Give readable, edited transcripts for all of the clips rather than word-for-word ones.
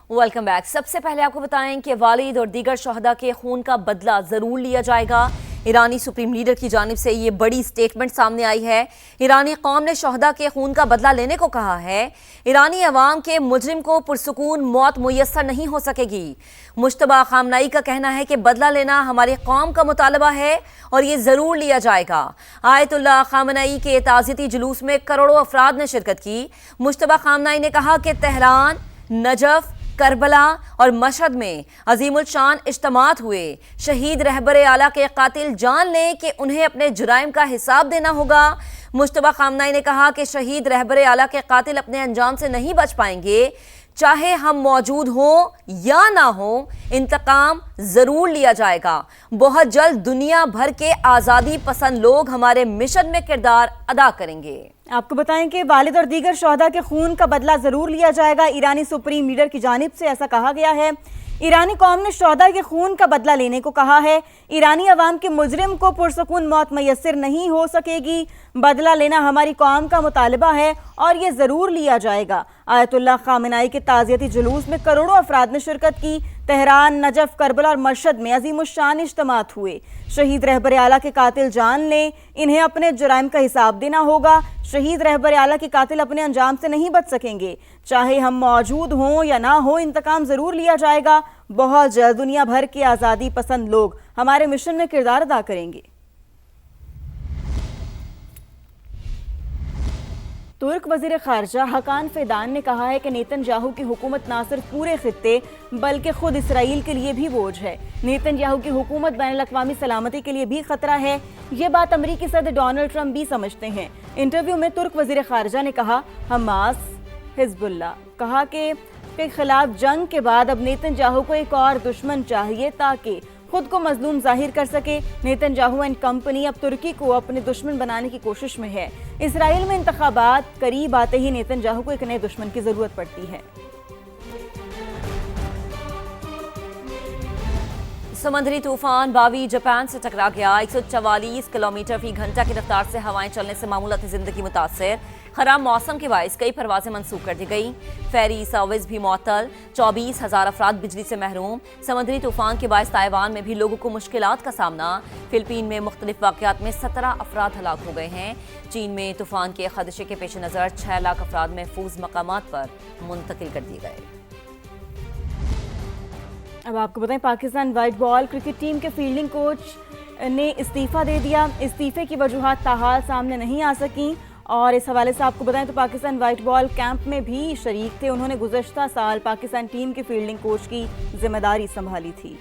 Welcome back. सबसे पहले आपको बताएं कि वालिद और दीगर शहदा के खून का बदला ज़रूर लिया जाएगा। ईरानी सुप्रीम लीडर की जानिब से ये बड़ी स्टेटमेंट सामने आई है। ईरानी कौम ने शहदा के खून का बदला लेने को कहा है। ईरानी अवाम के मुजरिम को पुरसुकून मौत मुयस्सर नहीं हो सकेगी। मुश्तबा खामनाई का कहना है कि बदला लेना हमारी कौम का मुतालबा है और ये ज़रूर लिया जाएगा। आयतुल्लाह खामनाई के ताज़ियती जुलूस में करोड़ों अफराद ने शिरकत की। मुश्तबा खामनाई ने कहा कि तेहरान, नजफ, करबला और मशहद में अजीमुल शान इज्तिमात हुए। शहीद रहबर आला के कातिल जान लें कि उन्हें अपने जुराइम का हिसाब देना होगा। मुश्तबा खामनाई ने कहा कि शहीद रहबर आला के कातिल अपने अंजाम से नहीं बच पाएंगे। चाहे हम मौजूद हों या ना हो, इंतकाम ज़रूर लिया जाएगा। बहुत जल्द दुनिया भर के आज़ादी पसंद लोग हमारे मिशन में किरदार अदा करेंगे। आपको बताएं कि वालिद और दीगर शहदा के खून का बदला ज़रूर लिया जाएगा। ईरानी सुप्रीम लीडर की जानिब से ऐसा कहा गया है। ईरानी कौम ने शहदा के खून का बदला लेने को कहा है। ईरानी अवाम के मुजरिम को पुरसुकून मौत मैसर नहीं हो सकेगी। बदला लेना हमारी कौम का मुतालबा है और ये ज़रूर लिया जाएगा। आयतुल्लाह खामनाई के ताज़ियती जुलूस में करोड़ों अफराद ने शिरकत की। तेहरान, नजफ, करबला और मशहद में अज़ीमुश्शान इज्तिमात हुए। शहीद रहबर आला के कातिल जान लें, इन्हें अपने जुराइम का हिसाब देना होगा। शहीद रहबर आला के कातिल अपने अंजाम से नहीं बच सकेंगे। चाहे हम मौजूद हों या ना हो, इंतकाम ज़रूर लिया जाएगा। बहुत जल्द दुनिया भर के आज़ादी पसंद लोग हमारे मिशन में किरदार अदा करेंगे। तुर्क वज़ीर ख़ारजा हकान फ़िदान ने कहा है कि नेतन्याहू की हुकूमत ना सिर्फ पूरे खित्ते बल्कि खुद इसराइल के लिए भी बोझ है। नेतन्याहू की हुकूमत बैनुल-अक़वामी सलामती के लिए भी खतरा है। ये बात अमरीकी सदर डोनाल्ड ट्रंप भी समझते हैं। इंटरव्यू में तुर्क वज़ीर ख़ारजा ने कहा, हमास, हिज़्बुल्लाह कहा के खिलाफ जंग के बाद अब नेतन्याहू को एक और दुश्मन चाहिए ताकि खुद को मजलूम जाहिर कर सके। नेतन्याहू एंड कंपनी अब तुर्की को अपने दुश्मन बनाने की कोशिश में है। इसराइल में इंतखाबात करीब आते ही नेतन्याहू को एक नए दुश्मन की जरूरत पड़ती है। समुद्री तूफान बावी जापान से टकरा गया। 144 किलोमीटर फी घंटा की रफ्तार से हवाएं चलने से मामूलाती जिंदगी मुतासर। खराब मौसम के बायस कई परवाजें मंसूख कर दी गई। फेरी सर्विस भी मअतल। 24,000 अफराद बिजली से महरूम। समुद्री तूफान के बायस ताइवान में भी लोगों को मुश्किलात का सामना। फिलिपीन में मुख्तलिफ वाक़यात में 17 अफराद हलाक हो गए हैं। चीन में तूफान के खदशे के पेश नज़र 6 लाख अफराद महफूज मकामात पर मुंतकिल कर दिए गए। अब आपको बताएं, Pakistan white ball cricket team के फील्डिंग कोच ने इस्तीफ़ा दे दिया। इस्तीफ़े की वजूहात ताहाल सामने नहीं आ सकी और इस हवाले से आपको बताएं तो पाकिस्तान वाइट बॉल कैंप में भी शरीक थे। उन्होंने गुज़श्ता साल पाकिस्तान टीम के फील्डिंग कोच की जिम्मेदारी संभाली थी।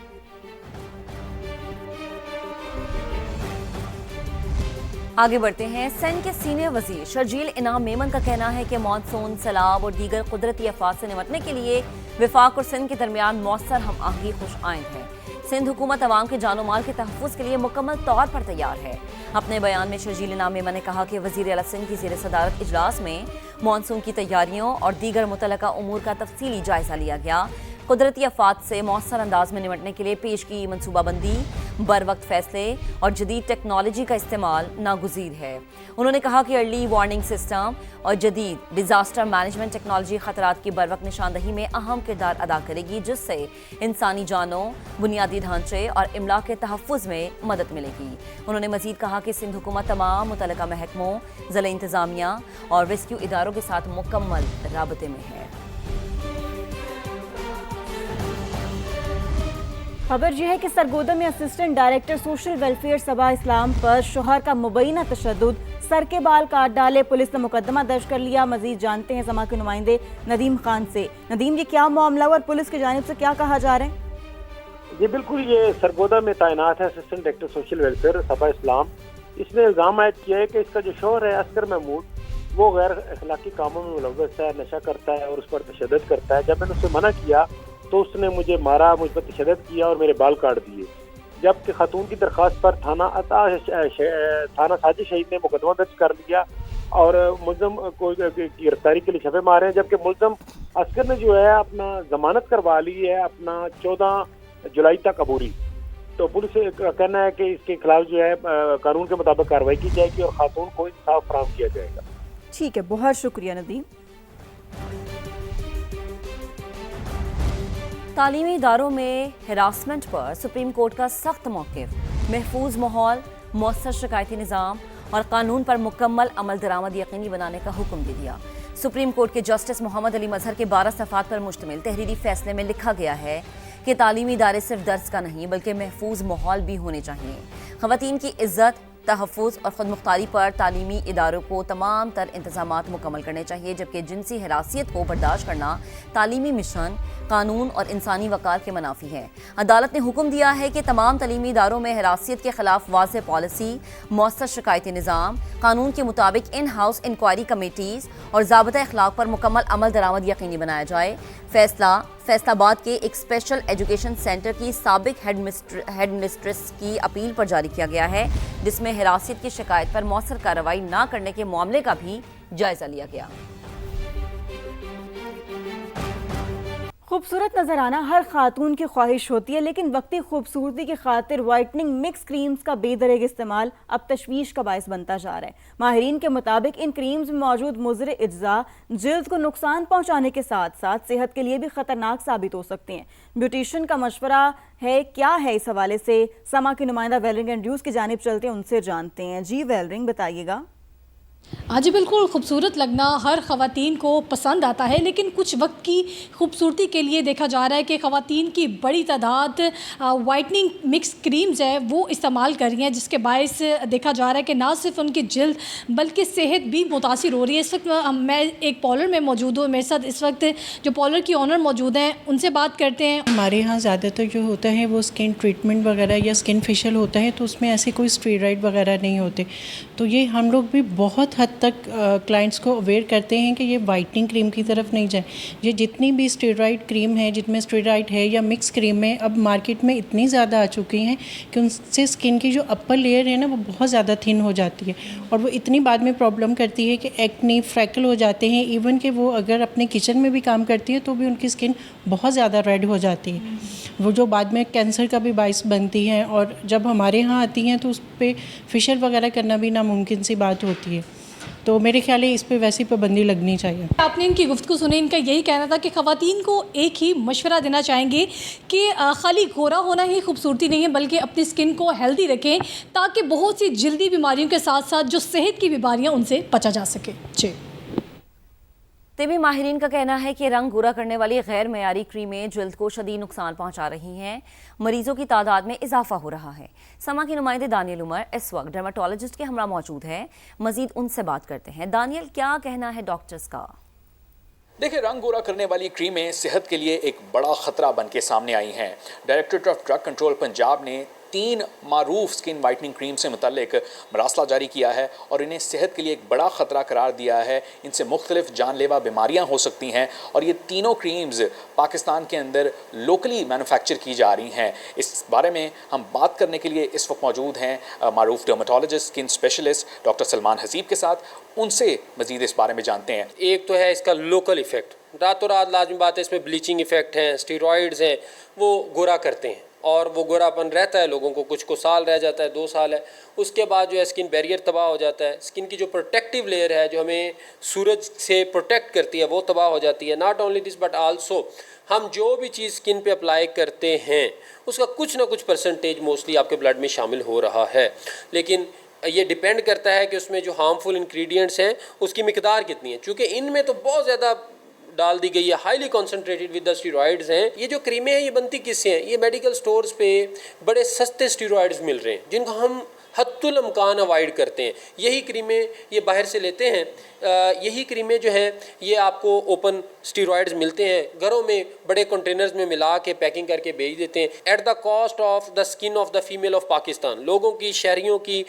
आगे बढ़ते हैं। सिंध के सीनियर वजीर शर्जील इनाम मेमन का कहना है कि मानसून, सैलाब और दीगर कुदरती आफात से निपटने के लिए विफाक और सिंध के दरमियान मौसर हम आहंगी खुश आइंद है। सिंध हुकूमत अवाम के जानो माल के तहफ़्फ़ुज़ के लिए मुकम्मल तौर पर तैयार है। अपने बयान में शर्जील इनाम मेमन ने कहा कि वज़ीर आला सिंध की ज़ेर सदारत इजलास में मानसून की तैयारियों और दीगर मुतल्लका उमूर का तफसीली जायज़ा लिया गया। कुदरती आफात से मौसर अंदाज में निपटने के लिए पेश की मनसूबाबंदी, बर वक्त फैसले और जदीद टेक्नोलॉजी का इस्तेमाल नागुज़ीर है। उन्होंने कहा कि अर्ली वार्निंग सिस्टम और जदीद डिज़ास्टर मैनेजमेंट टेक्नोलॉजी ख़तरात की बर वक्त निशानदही में अहम किरदार अदा करेगी, जिससे इंसानी जानों, बुनियादी ढांचे और इमला के तहफ़्फ़ुज़ में मदद मिलेगी। उन्होंने मज़ीद कहा कि सिंध हुकूमत तमाम मुतल्लका महकमों, ज़िला इंतज़ामिया और रेस्क्यू इदारों के साथ मुकम्मल राबते में है। खबर यह है कि सरगोदा में असिस्टेंट डायरेक्टर सोशल वेलफेयर सबा इस्लाम पर शोहर का मुबैना तशद्दुद, सर के बाल काट डाले। पुलिस ने मुकदमा दर्ज कर लिया। मजीद जानते हैं समा के नुमाइंदे नदीम खान से। नदीम, ये क्या मामला और पुलिस की जानिब से क्या कहा जा रहा है? जी बिल्कुल, ये सरगोदा में तैनात है असिस्टेंट डायरेक्टर सोशल वेलफेयर सबा इस्लाम। इसने इल्ज़ाम आयद किया है कि इसका जो शोहर है अस्कर महमूद, वो गैर अखलाकी कामों में मुलव्वस है, नशा करता है और उस पर तशद्दुद करता है। जब मैंने उसे मना किया तो उसने मुझे मारा, मुझ पर तशद्दुद किया और मेरे बाल काट दिए। जबकि खातून की दरख्वास्त पर थाना साजिश शहीद ने मुकदमा दर्ज कर लिया और मुल्ज़म को गिरफ्तारी के लिए छापे मारे हैं। जबकि मुल्ज़म अस्कर ने जो है अपना जमानत करवा ली है अपना 14 जुलाई तक अबूरी। तो पुलिस का कहना है कि इसके खिलाफ जो है कानून के मुताबिक कार्रवाई की जाएगी और खातून को इंसाफ फराहम किया जाएगा। ठीक है, बहुत शुक्रिया नदीम। तालीमी इदारों में हरासमेंट पर सुप्रीम कोर्ट का सख्त मौक़िफ़, महफूज माहौल, मौसर शिकायती निज़ाम और कानून पर मुकम्मल अमल दरामद यकीनी बनाने का हुक्म दे दिया। सुप्रीम कोर्ट के जस्टिस मोहम्मद अली मजहर के 12 सफ़ात पर मुश्तमिल तहरीरी फैसले में लिखा गया है कि तालीमी इदारे सिर्फ दर्स का नहीं बल्कि महफूज माहौल भी होने चाहिए। ख़वातीन की इज़्ज़त, तहफ़्फ़ुज़ और ख़ुद मुख्तारी पर तालीमी इदारों को तमाम तर इंतज़ामात मुकम्मल करने चाहिए, जबकि जिनसी हरासियत को बर्दाश्त करना तालीमी मिशन, कानून और इंसानी वक़ार के मनाफी है। अदालत ने हुक्म दिया है कि तमाम तालीमी इदारों में हरासियत के ख़िलाफ़ वाज़ेह पॉलिसी, मौसर शिकायती निज़ाम, कानून के मुताबिक इन हाउस इंक्वायरी कमेटीज़ और ज़ाबिता अखलाक पर मुकम्मल अमल दरामद यकीनी बनाया जाए। फैसलाबाद के एक स्पेशल एजुकेशन सेंटर की साबिक हेड मिस्ट्रेस की अपील पर जारी किया गया है, जिसमें हरासियत की शिकायत पर मौसर कार्रवाई न करने के मामले का भी जायज़ा लिया गया। खूबसूरत नजर आना हर खातून की ख्वाहिश होती है, लेकिन वक्ती खूबसूरती की खातिर वाइटनिंग मिक्स क्रीम्स का बेदरेग इस्तेमाल अब तशवीश का बायस बनता जा रहा है। माहिरीन के मुताबिक इन क्रीम्स में मौजूद मुज़र अज्जा जल्द को नुकसान पहुंचाने के साथ साथ सेहत के लिए भी खतरनाक साबित हो सकते हैं। ब्यूटिशियन का मशवरा है क्या है, इस हवाले से समा की नुमाइंदा वेलरिंग एंड ड्यूज की जानिब चलते हैं, उनसे जानते हैं। जी वेलरिंग, बताइएगा। हाँ जी, बिल्कुल खूबसूरत लगना हर ख़वातीन को पसंद आता है, लेकिन कुछ वक्त की खूबसूरती के लिए देखा जा रहा है कि ख़वातीन की बड़ी तादाद वाइटनिंग मिक्स क्रीम्स है वो इस्तेमाल कर रही हैं, जिसके बायस देखा जा रहा है कि ना सिर्फ उनकी जल्द बल्कि सेहत भी मुतासिर हो रही है। इस वक्त मैं एक पार्लर में मौजूद हूँ, मेरे साथ इस वक्त जो पार्लर की ऑनर मौजूद हैं, उनसे बात करते हैं। हमारे यहाँ ज़्यादातर जो होता है वो स्किन ट्रीटमेंट वगैरह या स्किन फेशियल होता है, तो उसमें ऐसे कोई स्टेरॉइड वगैरह नहीं होते। तो ये हम लोग भी बहुत हद तक क्लाइंट्स को अवेयर करते हैं कि ये वाइटनिंग क्रीम की तरफ नहीं जाए। ये जितनी भी स्टेरॉइड क्रीम है, जिनमें स्टेरॉइड है या मिक्स क्रीम है, अब मार्केट में इतनी ज़्यादा आ चुकी हैं कि उनसे स्किन की जो अपर लेयर है ना वो बहुत ज़्यादा थिन हो जाती है और वो इतनी बाद में प्रॉब्लम करती है कि एक्ने, फ्रैकल हो जाते हैं। इवन कि वो अगर अपने किचन में भी काम करती है तो भी उनकी स्किन बहुत ज़्यादा रेड हो जाती है, वो जो बाद में कैंसर का भी बाइस बनती है। और जब हमारे यहाँ आती हैं तो उस पर फेशियल वगैरह करना भी नामुमकिन सी बात होती है। तो मेरे ख्याल है इस पे वैसी पाबंदी लगनी चाहिए। आपने इनकी गुफ्तगू सुनी, इनका यही कहना था कि ख़वातीन को एक ही मशवरा देना चाहेंगे कि खाली गोरा होना ही खूबसूरती नहीं है, बल्कि अपनी स्किन को हेल्दी रखें ताकि बहुत सी जल्दी बीमारियों के साथ साथ जो सेहत की बीमारियां उनसे बचा जा सके। जी, तिबी माहिरीन का कहना है कि रंग गोरा करने वाली गैर मयारी क्रीमें जल्द को शदीद नुकसान पहुंचा रही हैं, मरीजों की तादाद में इजाफा हो रहा है। समा के नुमाइंदे दानियल उमर इस वक्त डर्माटोलॉजिस्ट के हमरा मौजूद है, मजीद उनसे बात करते हैं। दानियल, क्या कहना है डॉक्टर्स का? देखिए, रंग गोरा करने वाली क्रीमें सेहत के लिए एक बड़ा खतरा बन के सामने आई हैं। Directorate of drug control Punjab ने 3 मारूफ स्किन वाइटनिंग क्रीम से मुतल्लिक मरासला जारी किया है और इन्हें सेहत के लिए एक बड़ा ख़तरा करार दिया है। इनसे मुख्तलिफ जानलेवा बीमारियां हो सकती हैं और ये तीनों क्रीम्स पाकिस्तान के अंदर लोकली मैन्युफैक्चर की जा रही हैं। इस बारे में हम बात करने के लिए इस वक्त मौजूद हैं मारूफ dermatologist, skin specialist doctor Salman Haseeb के साथ। उनसे मज़ीद इस बारे में जानते हैं। एक तो है इसका लोकल इफ़ेक्ट, रातों रात लाजमी बात है, इसमें ब्लीचिंग इफ़ेक्ट हैं, स्टीरॉइड्स हैं, वो गोरा करते हैं और वो गोरापन रहता है लोगों को, कुछ को साल रह जाता है, 2 साल है। उसके बाद जो है स्किन बैरियर तबाह हो जाता है, स्किन की जो प्रोटेक्टिव लेयर है जो हमें सूरज से प्रोटेक्ट करती है वो तबाह हो जाती है। Not only this but also हम जो भी चीज़ स्किन पे अप्लाई करते हैं उसका कुछ ना कुछ परसेंटेज मोस्टली आपके ब्लड में शामिल हो रहा है, लेकिन ये डिपेंड करता है कि उसमें जो हार्मफुल इंग्रेडिएंट्स हैं उसकी मिकदार कितनी है। चूँकि इनमें तो बहुत ज़्यादा डाल दी गई है, highly concentrated with the steroids हैं। ये जो क्रीमें हैं ये बनती किससे हैं? ये मेडिकल स्टोर्स पे बड़े सस्ते स्टीरॉइड्स मिल रहे हैं जिनको हम हद्दुल इम्कान अवॉइड करते हैं। यही क्रीमें ये बाहर से लेते हैं, यही क्रीमें जो हैं ये आपको ओपन स्टीरॉइड्स मिलते हैं, घरों में बड़े कंटेनर्स में मिला के पैकिंग करके भेज देते हैं at the cost of the skin of the female of Pakistan. लोगों की, शहरियों की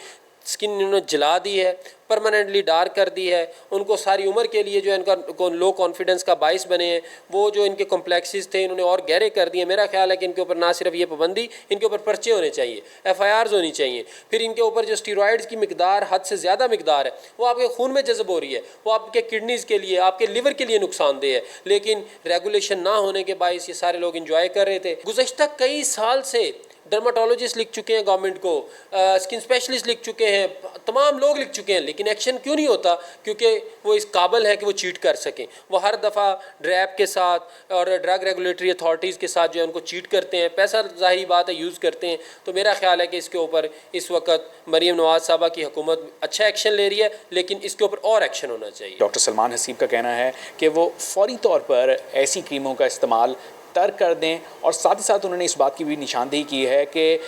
स्किन इन्होंने जला दी है, परमानेंटली डार्क कर दी है, उनको सारी उम्र के लिए जो है इनका लो कॉन्फिडेंस का बाइस बने हैं। वो जो इनके कॉम्प्लेक्सेस थे इन्होंने और गहरे कर दिए। मेरा ख्याल है कि इनके ऊपर ना सिर्फ ये पाबंदी, इनके ऊपर पर्चे होने चाहिए, FIRs होनी चाहिए। फिर इनके ऊपर जो स्टीरॉइड्स की मिकदार हद से ज़्यादा मिकदार है वो आपके खून में जज़ब हो रही है, वो आपके किडनीज़ के लिए, आपके लिवर के लिए नुकसानदेह है, लेकिन रेगुलेशन ना होने के बायस ये सारे लोग इंजॉय कर रहे थे। गुज़श्ता कई साल से डर्माटोलॉजिस्ट लिख चुके हैं गवर्नमेंट को, स्किन स्पेशलिस्ट लिख चुके हैं, तमाम लोग लिख चुके हैं, लेकिन एक्शन क्यों नहीं होता? क्योंकि वो इस काबिल है कि वो चीट कर सकें। वो हर दफ़ा ड्रैप के साथ और ड्रग रेगुलेटरी अथॉरिटीज़ के साथ जो है उनको चीट करते हैं, पैसा ज़ाहिर बात है यूज़ करते हैं। तो मेरा ख्याल है कि इसके ऊपर इस वक्त मरीम नवाज़ साहबा की हुकूमत अच्छा एक्शन ले रही है, लेकिन इसके ऊपर और एक्शन होना चाहिए। डॉक्टर सलमान हसीब का कहना है कि वो फौरी तौर पर ऐसी क्रीमों का इस्तेमाल तर्क कर दें, और साथ ही साथ उन्होंने इस बात की भी निशानदेही की है कि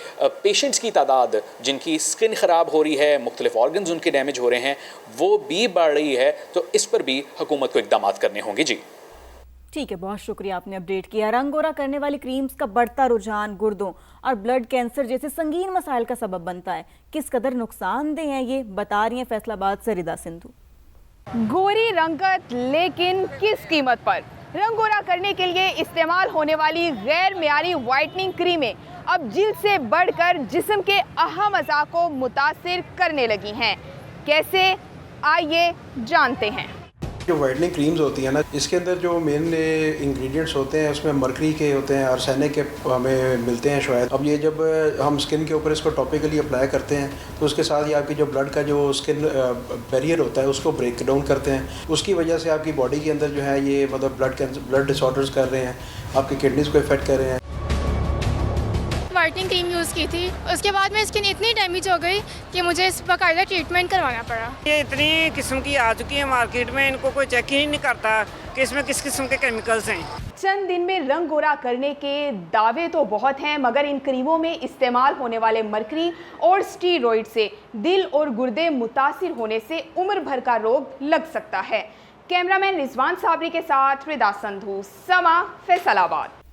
पेशेंट्स की तादाद जिनकी स्किन ख़राब हो रही है, मुख्तलिफ ऑर्गन्स उनके डैमेज हो रहे हैं, वो भी बढ़ रही है। तो इस पर भी हुकूमत को इक़दाम करने होंगे। जी ठीक है, बहुत शुक्रिया आपने अपडेट किया। रंग गोरा करने वाली क्रीम्स का बढ़ता रुझान गुर्दों और ब्लड कैंसर जैसे संगीन मसाइल का सबब बनता है। किस कदर नुकसानदेह हैं ये बता रही हैं फैसलाबाद से रिदा सिंधु। गोरी रंगत, लेकिन किस कीमत पर? रंग गोरा करने के लिए इस्तेमाल होने वाली गैर मियारी वाइटनिंग क्रीमें अब जिल्द से बढ़कर जिस्म के अहम अज़ा को मुतासिर करने लगी हैं। कैसे, आइए जानते हैं। जो वाइटनिंग क्रीम्स होती है ना, इसके अंदर जो मेन इंग्रेडिएंट्स होते हैं उसमें मरकरी के होते हैं, आर्सेनिक के हमें मिलते हैं शायद। अब ये जब हम स्किन के ऊपर इसको टॉपिकली अप्लाई करते हैं तो उसके साथ ही आपकी जो ब्लड का जो स्किन बैरियर होता है उसको ब्रेक डाउन करते हैं। उसकी वजह से आपकी बॉडी के अंदर जो है ये मतलब ब्लड डिसऑर्डर्स कर रहे हैं, आपकी किडनीज को इफेक्ट कर रहे हैं। वाइटनिंग क्रीम यूज़ की थी, उसके बाद में स्किन इतनी डैमेज हो गई कि मुझे इस बाकायदा ट्रीटमेंट करवाना पड़ा। ये इतनी किस्म की आ चुकी है मार्केट में, इनको कोई चेक ही नहीं करता कि इसमें किस किस्म के केमिकल्स हैं। चंद दिन में रंग गोरा करने के दावे तो बहुत हैं, मगर इन क्रीमों में इस्तेमाल होने वाले मरकरी और स्टीरॉयड से दिल और गुर्दे मुतासिर होने से उम्र भर का रोग लग सकता है। कैमरामैन रिजवान साबरी के साथ रिदा संधू, समा, फैसलाबाद।